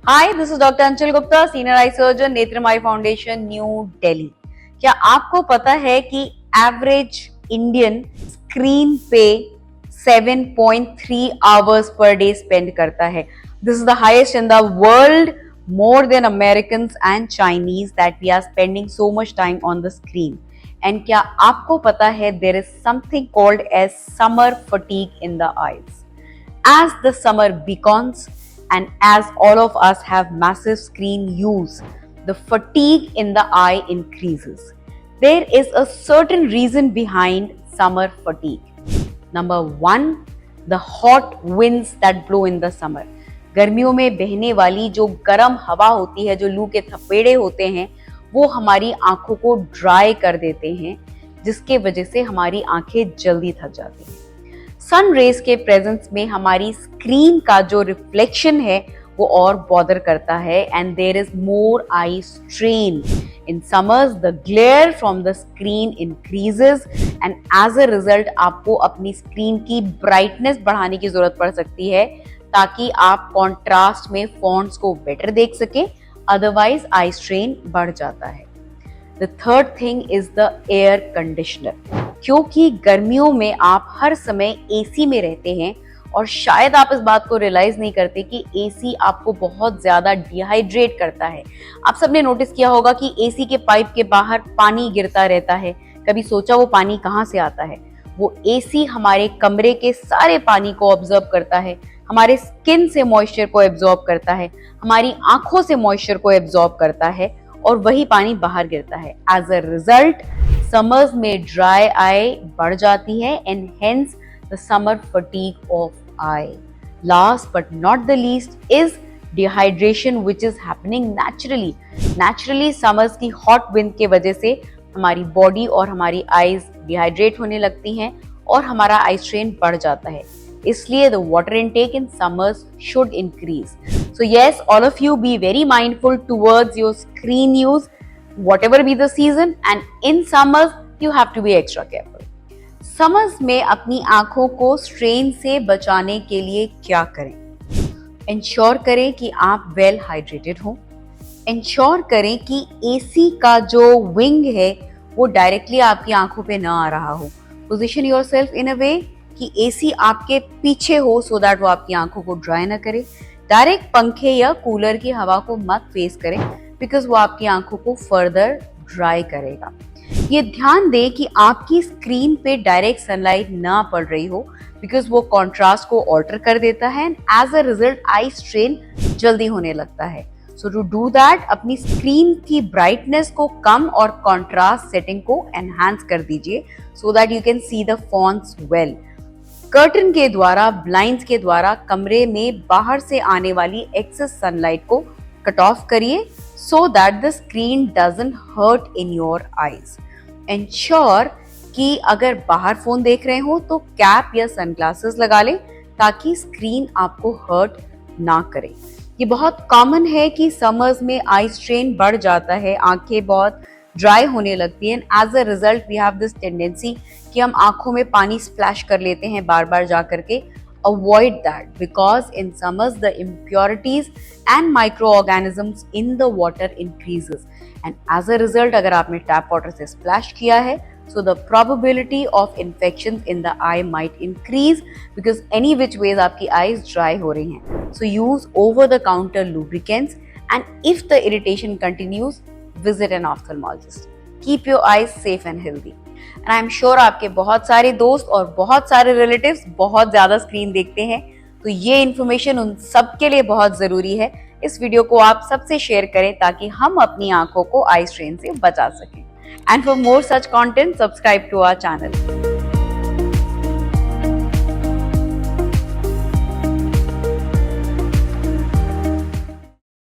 Hi, this is doctor Anchal Gupta, senior eye surgeon, Netramai foundation, new Delhi. क्या आपको पता है कि एवरेज इंडियन स्क्रीन पे 7.3 आवर्स पर डे स्पेंड करता है? This is the highest in the world, more than Americans and Chinese, that we are spending so much time on the screen. And क्या आपको पता है there is something called as summer fatigue in the eyes? As the summer beckons and as all of us have massive screen use, the fatigue in the eye increases. There is a certain reason behind summer fatigue. Number one, the hot winds that blow in the summer. गर्मियों में बहने वाली जो गर्म हवा होती है, जो लू के थपेड़े होते हैं, वो हमारी आंखों को ड्राई कर देते हैं, जिसके वजह से हमारी आंखें जल्दी थक जाती हैं। सन रेज के प्रेजेंस में हमारी स्क्रीन का जो रिफ्लेक्शन है वो और बॉदर करता है and there is more eye strain. In summers the glare from the screen increases and as a result आपको अपनी स्क्रीन की ब्राइटनेस बढ़ाने की जरूरत पड़ सकती है ताकि आप कॉन्ट्रास्ट में फॉन्ट्स को बेटर देख सकें, अदरवाइज आई स्ट्रेन बढ़ जाता है। The third thing is the air conditioner. क्योंकि गर्मियों में आप हर समय एसी में रहते हैं और शायद आप इस बात को रियलाइज नहीं करते कि एसी आपको बहुत ज्यादा डिहाइड्रेट करता है। आप सबने नोटिस किया होगा कि एसी के पाइप के बाहर पानी गिरता रहता है। कभी सोचा वो पानी कहाँ से आता है? वो एसी हमारे कमरे के सारे पानी को ऑब्जर्व करता है, हमारे स्किन से मॉइस्चर को एब्जॉर्ब करता है, हमारी आंखों से मॉइस्चर को एब्जॉर्ब करता है और वही पानी बाहर गिरता है। एज अ रिजल्ट समर्स में ड्राई आई बढ़ जाती है and hence the summer fatigue of I. Last but not the least is dehydration which is happening naturally. Naturally summers की हॉट विंड के वजह से हमारी बॉडी और हमारी आईज डिहाइड्रेट होने लगती हैं और हमारा आई स्ट्रेन बढ़ जाता है। इसलिए the water intake in summers should increase. So yes, all of you be very mindful towards your screen use, whatever be the season, and in summers you have to be extra careful. Summers में अपनी आंखों को strain से बचाने के लिए क्या करें? इंश्योर करें कि आप वेल हाइड्रेटेड हो। इंश्योर करें कि एसी का जो विंग है वो डायरेक्टली आपकी आंखों पे ना आ रहा हो। पोजिशन योरसेल्फ इन अ वे कि एसी आपके पीछे हो सो दैट वो आपकी आंखों को ड्राई ना करे। डायरेक्ट पंखे या कूलर की हवा को मत फेस करें बिकॉज वो आपकी आंखों को फर्दर ड्राई करेगा। ये ध्यान दें कि आपकी स्क्रीन पे डायरेक्ट सनलाइट ना पड़ रही हो बिकॉज वो कॉन्ट्रास्ट को ऑल्टर कर देता है and as a result eye strain जल्दी होने लगता है। सो टू डू दैट अपनी स्क्रीन की ब्राइटनेस को कम और कॉन्ट्रास्ट सेटिंग को एनहांस कर दीजिए so that you can see the fonts well. Curtain के द्वारा, ब्लाइंड्स के द्वारा कमरे में बाहर से आने वाली एक्सेस सनलाइट को कट ऑफ करिए so that the screen doesn't hurt in your eyes. Ensure कि अगर बाहर फोन देख रहे हो तो कैप या सनग्लासेस लगा लें ताकि स्क्रीन आपको हर्ट ना करे। ये बहुत कॉमन है कि समर्स में आई स्ट्रेन बढ़ जाता है, आंखें बहुत ड्राई होने लगती है and as a result we have this tendency कि हम आंखों में पानी स्प्लैश कर लेते हैं बार बार जा करके। Avoid that because in summers the impurities and micro organisms in the water increases and as a result अगर आपने टैप वाटर से स्प्लैश किया है so the probability of infections in the eye might increase because any which ways आपकी eyes dry हो रही हैं। So use over the counter lubricants and if the irritation continues visit an ophthalmologist. Keep your eyes safe and healthy. And I am sure आपके बहुत सारे दोस्त और बहुत सारे रिलेटिव्स बहुत ज्यादा स्क्रीन देखते हैं, तो ये इन्फॉर्मेशन उन सबके लिए बहुत जरूरी है। इस वीडियो को आप सबसे शेयर करें ताकि हम अपनी आंखों को आई स्ट्रेन से बचा सकें। And for more such content, subscribe to our channel.